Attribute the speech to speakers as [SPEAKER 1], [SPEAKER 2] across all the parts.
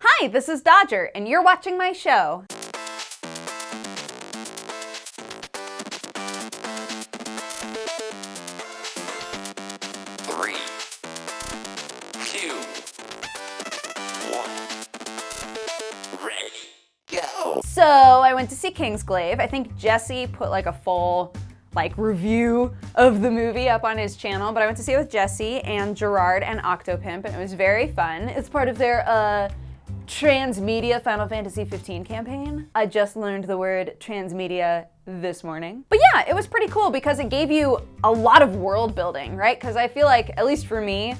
[SPEAKER 1] Hi, this is Dodger, and you're watching my show.
[SPEAKER 2] Three, two, one, ready, go.
[SPEAKER 1] So I went to see Kingsglaive. I think Jesse put like a full review of the movie up on his channel, but I went to see it with Jesse and Gerard and Octopimp, and it was very fun. It's part of their transmedia Final Fantasy 15 campaign. I just learned the word transmedia this morning. But yeah, it was pretty cool because it gave you a lot of world building, right? Because I feel like, at least for me,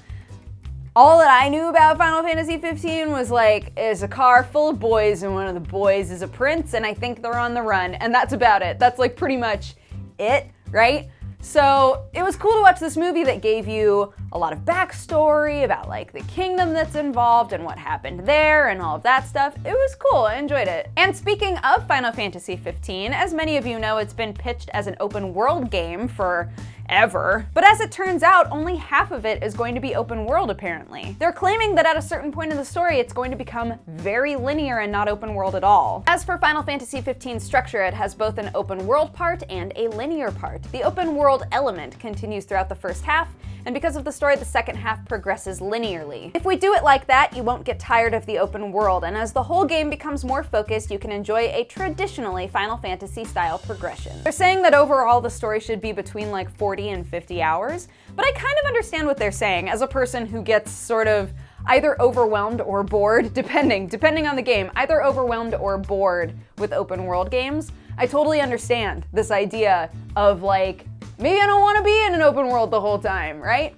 [SPEAKER 1] all that I knew about Final Fantasy 15 was is a car full of boys and one of the boys is a prince and I think they're on the run, and that's about it. That's pretty much it, right? So it was cool to watch this movie that gave you a lot of backstory about the kingdom that's involved and what happened there and all of that stuff. It was cool, I enjoyed it. And speaking of Final Fantasy 15, as many of you know, it's been pitched as an open world game forever. But as it turns out, only half of it is going to be open world apparently. They're claiming that at a certain point in the story, it's going to become very linear and not open world at all. As for Final Fantasy 15's structure, it has both an open world part and a linear part. The open world element continues throughout the first half, and because of the story, the second half progresses linearly. If we do it like that, you won't get tired of the open world, and as the whole game becomes more focused, you can enjoy a traditionally Final Fantasy style progression. They're saying that overall the story should be between 40 and 50 hours, but I kind of understand what they're saying as a person who gets sort of either overwhelmed or bored, depending on the game, either overwhelmed or bored with open world games. I totally understand this idea of maybe I don't want to be in an open world the whole time, right?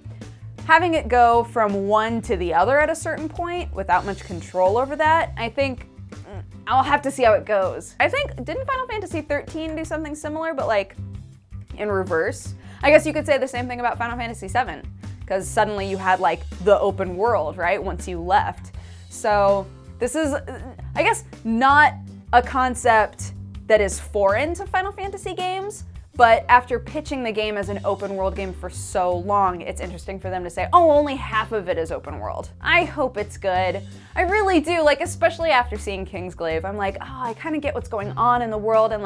[SPEAKER 1] Having it go from one to the other at a certain point without much control over that, I think I'll have to see how it goes. I think, didn't Final Fantasy 13 do something similar, but in reverse? I guess you could say the same thing about Final Fantasy 7, because suddenly you had the open world, right, once you left. So this is, I guess, not a concept that is foreign to Final Fantasy games, but after pitching the game as an open world game for so long, it's interesting for them to say, oh, only half of it is open world. I hope it's good. I really do, especially after seeing Kingsglaive. I'm oh, I kind of get what's going on in the world and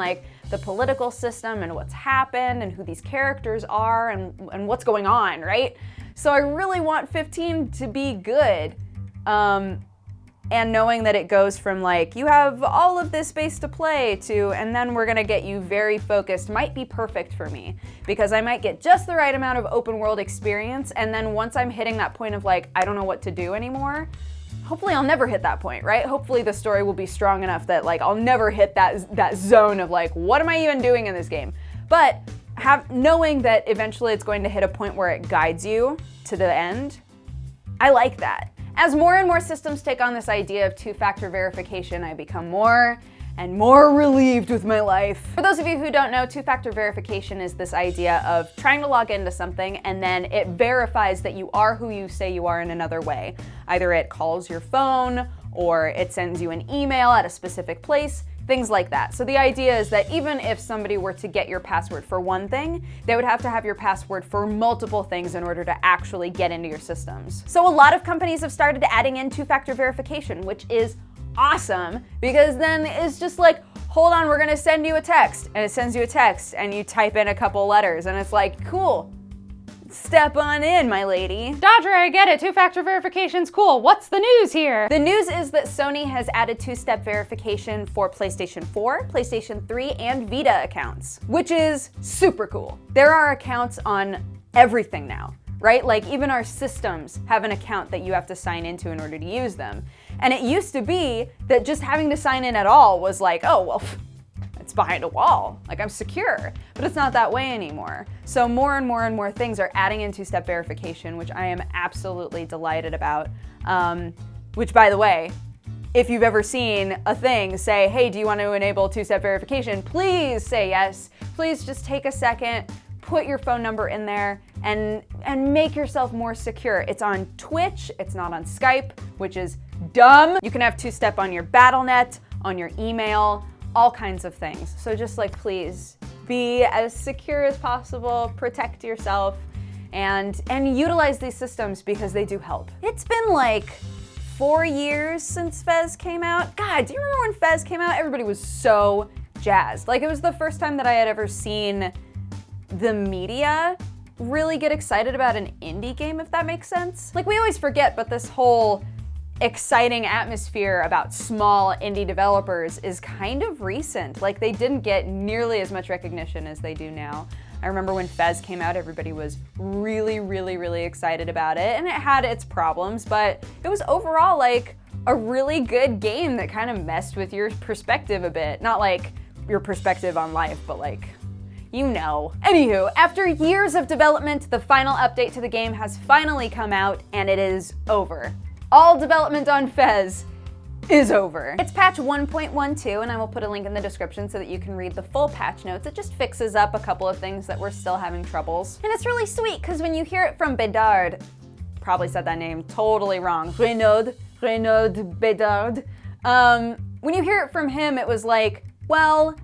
[SPEAKER 1] the political system and what's happened and who these characters are and what's going on, right? So I really want 15 to be good. And knowing that it goes from you have all of this space to play to, and then we're gonna get you very focused, might be perfect for me, because I might get just the right amount of open world experience, and then once I'm hitting that point of I don't know what to do anymore, hopefully I'll never hit that point, right? Hopefully the story will be strong enough that I'll never hit that zone of what am I even doing in this game? But knowing that eventually it's going to hit a point where it guides you to the end, I like that. As more and more systems take on this idea of two-factor verification, I become more and more relieved with my life. For those of you who don't know, two-factor verification is this idea of trying to log into something and then it verifies that you are who you say you are in another way. Either it calls your phone or it sends you an email at a specific place, things like that. So the idea is that even if somebody were to get your password for one thing, they would have to have your password for multiple things in order to actually get into your systems. So a lot of companies have started adding in two-factor verification, which is awesome, because then it's just hold on, we're gonna send you a text, and it sends you a text, and you type in a couple letters, and it's cool. Step on in, my lady.
[SPEAKER 3] Dodger, I get it. Two-factor verification's cool. What's the news here?
[SPEAKER 1] The news is that Sony has added two-step verification for PlayStation 4, PlayStation 3, and Vita accounts, which is super cool. There are accounts on everything now, right? Even our systems have an account that you have to sign into in order to use them. And it used to be that just having to sign in at all was oh, well, it's behind a wall, I'm secure, but it's not that way anymore. So more and more things are adding in two-step verification, which I am absolutely delighted about. Which, by the way, if you've ever seen a thing say, hey, do you want to enable two-step verification? Please say yes. Please just take a second, put your phone number in there, and make yourself more secure. It's on Twitch, it's not on Skype, which is dumb. You can have two-step on your BattleNet, on your email, all kinds of things. So just please be as secure as possible, protect yourself, and utilize these systems because they do help. It's been 4 years since Fez came out. God, do you remember when Fez came out? Everybody was so jazzed. Like, it was the first time that I had ever seen the media really get excited about an indie game, if that makes sense. Like, we always forget, but this whole exciting atmosphere about small indie developers is kind of recent. Like, they didn't get nearly as much recognition as they do now. I remember when Fez came out, everybody was really, really, really excited about it, and it had its problems, but it was overall like a really good game that kind of messed with your perspective a bit. Not like your perspective on life, but like, you know. Anywho, after years of development, the final update to the game has finally come out, and it is over. All development on Fez is over. It's patch 1.12, and I will put a link in the description so that you can read the full patch notes. It just fixes up a couple of things that we're still having troubles. And it's really sweet, because when you hear it from Bedard, probably said that name totally wrong, Renaud Bedard, when you hear it from him, it was like, well,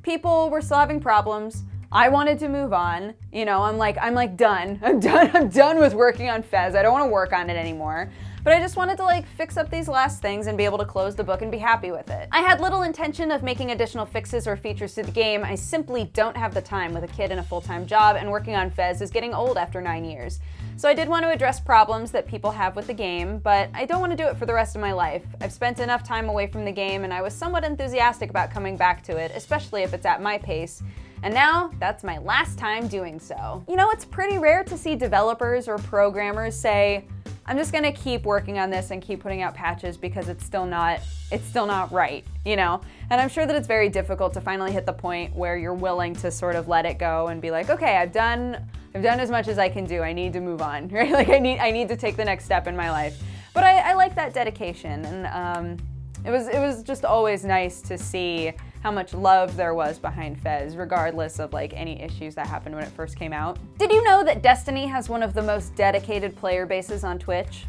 [SPEAKER 1] people were still having problems. I wanted to move on. You know, I'm done. I'm done with working on Fez. I don't want to work on it anymore. But I just wanted to like fix up these last things and be able to close the book and be happy with it. I had little intention of making additional fixes or features to the game. I simply don't have the time with a kid and a full-time job, and working on Fez is getting old after 9 years. So I did want to address problems that people have with the game, but I don't want to do it for the rest of my life. I've spent enough time away from the game, and I was somewhat enthusiastic about coming back to it, especially if it's at my pace. And now, that's my last time doing so. You know, it's pretty rare to see developers or programmers say, I'm just gonna keep working on this and keep putting out patches because it's still not right, you know? And I'm sure that it's very difficult to finally hit the point where you're willing to sort of let it go and be like, okay, I've done as much as I can do. I need to move on, right? Like I need to take the next step in my life. But I like that dedication, and it was just always nice to see how much love there was behind Fez, regardless of like any issues that happened when it first came out. Did you know that Destiny has one of the most dedicated player bases on Twitch?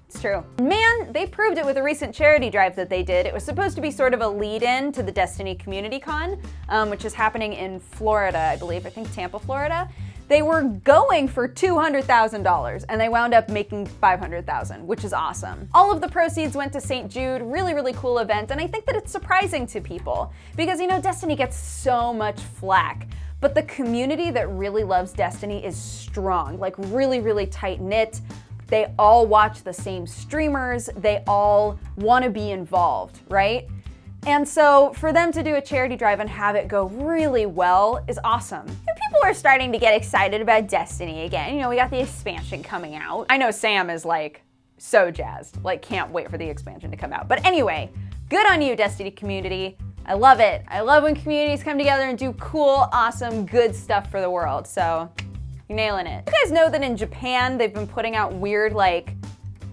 [SPEAKER 1] It's true. Man, they proved it with a recent charity drive that they did. It was supposed to be sort of a lead-in to the Destiny Community Con, which is happening in Florida, I believe. I think Tampa, Florida. They were going for $200,000, and they wound up making $500,000, which is awesome. All of the proceeds went to St. Jude, really, really cool event, and I think that it's surprising to people because, you know, Destiny gets so much flack, but the community that really loves Destiny is strong, like really, really tight-knit. They all watch the same streamers, they all want to be involved, right? And so for them to do a charity drive and have it go really well is awesome. And people are starting to get excited about Destiny again. You know, we got the expansion coming out. I know Sam is like so jazzed, like can't wait for the expansion to come out. But anyway, good on you, Destiny community. I love it. I love when communities come together and do cool, awesome, good stuff for the world. So you're nailing it. You guys know that in Japan, they've been putting out weird like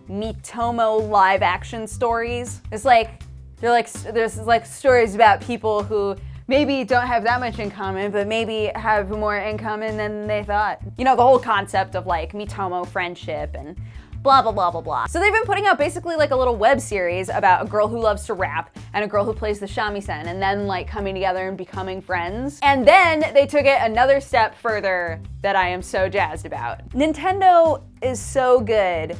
[SPEAKER 1] Miitomo live action stories. It's like, there's like stories about people who maybe don't have that much in common, but maybe have more in common than they thought. You know, the whole concept of like Miitomo friendship and blah, blah, blah, blah, blah. So they've been putting out basically like a little web series about a girl who loves to rap and a girl who plays the shamisen, and then like coming together and becoming friends. And then they took it another step further that I am so jazzed about. Nintendo is so good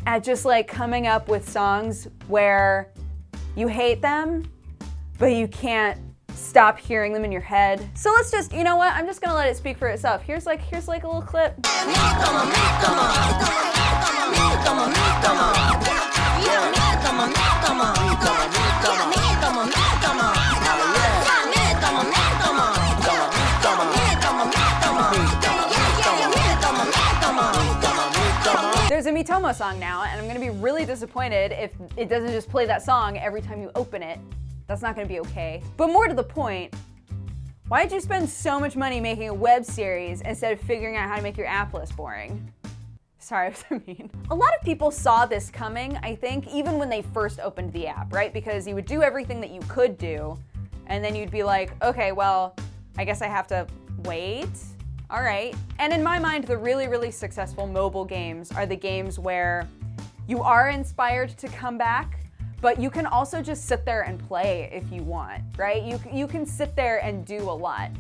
[SPEAKER 1] at just like coming up with songs where you hate them, but you can't stop hearing them in your head. So let's just, you know what? I'm just gonna let it speak for itself. Here's like a little clip. There's a Miitomo song now, and I'm gonna be really disappointed if it doesn't just play that song every time you open it. That's not gonna be okay. But more to the point, why did you spend so much money making a web series instead of figuring out how to make your app less boring? Sorry, I was mean. A lot of people saw this coming, I think, even when they first opened the app, right? Because you would do everything that you could do, and then you'd be like, okay, well, I guess I have to wait. All right. And in my mind, the really, really successful mobile games are the games where you are inspired to come back, but you can also just sit there and play if you want, right? You can sit there and do a lot.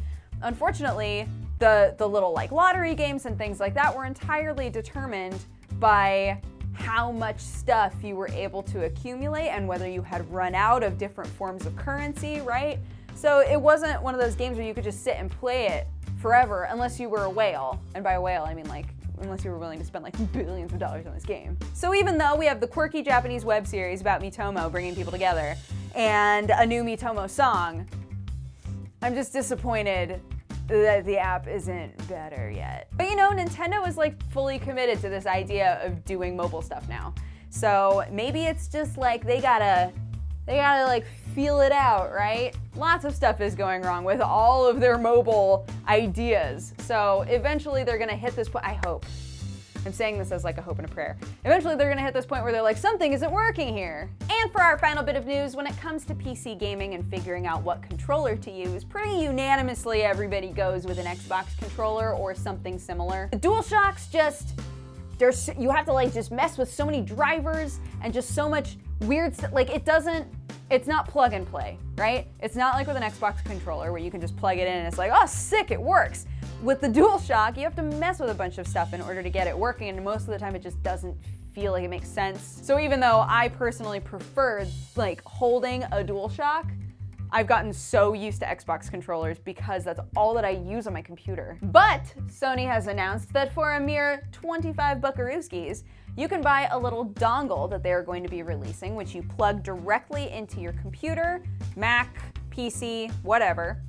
[SPEAKER 1] Unfortunately, the little like lottery games and things like that were entirely determined by how much stuff you were able to accumulate and whether you had run out of different forms of currency, right? So it wasn't one of those games where you could just sit and play it forever unless you were a whale. And by a whale, I mean like, unless you were willing to spend like billions of dollars on this game. So even though we have the quirky Japanese web series about Miitomo bringing people together and a new Miitomo song, I'm just disappointed that the app isn't better yet. But you know, Nintendo is like fully committed to this idea of doing mobile stuff now. So maybe it's just like they gotta like feel it out, right? Lots of stuff is going wrong with all of their mobile ideas. So eventually they're gonna hit this point, I hope. I'm saying this as like a hope and a prayer. Eventually they're gonna hit this point where they're like, something isn't working here. And for our final bit of news, when it comes to PC gaming and figuring out what controller to use, pretty unanimously everybody goes with an Xbox controller or something similar. The DualShocks you have to like just mess with so many drivers and just so much weird stuff. Like it's not plug and play, right? It's not like with an Xbox controller where you can just plug it in and it's like, oh sick, it works. With the DualShock, you have to mess with a bunch of stuff in order to get it working, and most of the time it just doesn't feel like it makes sense. So even though I personally prefer like holding a DualShock, I've gotten so used to Xbox controllers because that's all that I use on my computer. But Sony has announced that for a mere 25 buckarooskies, you can buy a little dongle that they are going to be releasing, which you plug directly into your computer, Mac, PC, whatever,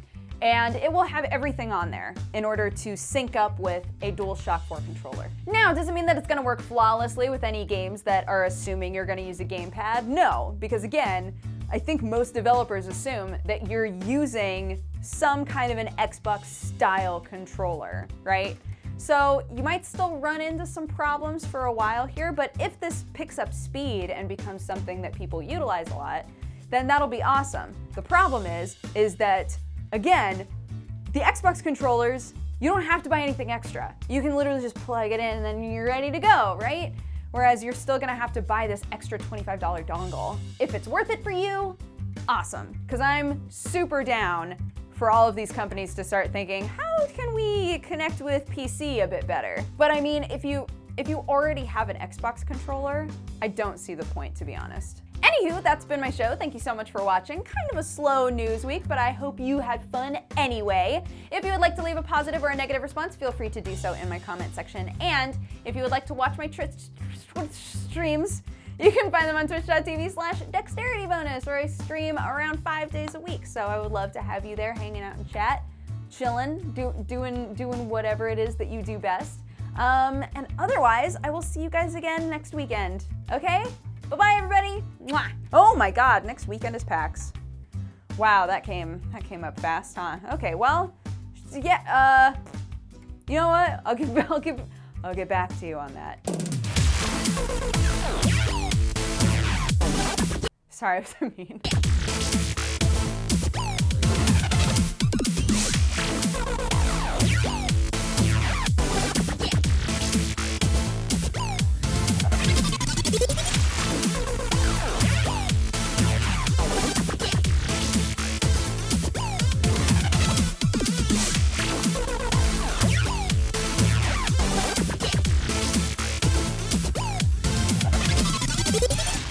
[SPEAKER 1] and it will have everything on there in order to sync up with a DualShock 4 controller. Now, does it mean that it's gonna work flawlessly with any games that are assuming you're gonna use a gamepad? No, because again, I think most developers assume that you're using some kind of an Xbox style controller, right? So you might still run into some problems for a while here, but if this picks up speed and becomes something that people utilize a lot, then that'll be awesome. The problem is that, again, the Xbox controllers, you don't have to buy anything extra. You can literally just plug it in and then you're ready to go, right? Whereas you're still gonna have to buy this extra $25 dongle. If it's worth it for you, awesome. Because I'm super down for all of these companies to start thinking, how can we connect with PC a bit better? But I mean, if you already have an Xbox controller, I don't see the point, to be honest. Anywho, that's been my show. Thank you so much for watching. Kind of a slow news week, but I hope you had fun anyway. If you would like to leave a positive or a negative response, feel free to do so in my comment section. And if you would like to watch my streams, you can find them on twitch.tv/dexterity_bonus, where I stream around 5 days a week. So I would love to have you there hanging out in chat, chilling, doing whatever it is that you do best. And otherwise, I will see you guys again next weekend, okay? Bye-bye, everybody. Mwah. Oh my God, next weekend is PAX. Wow, that came up fast, huh? Okay, well, yeah. You know what? I'll get back to you on that. Sorry, I was so mean.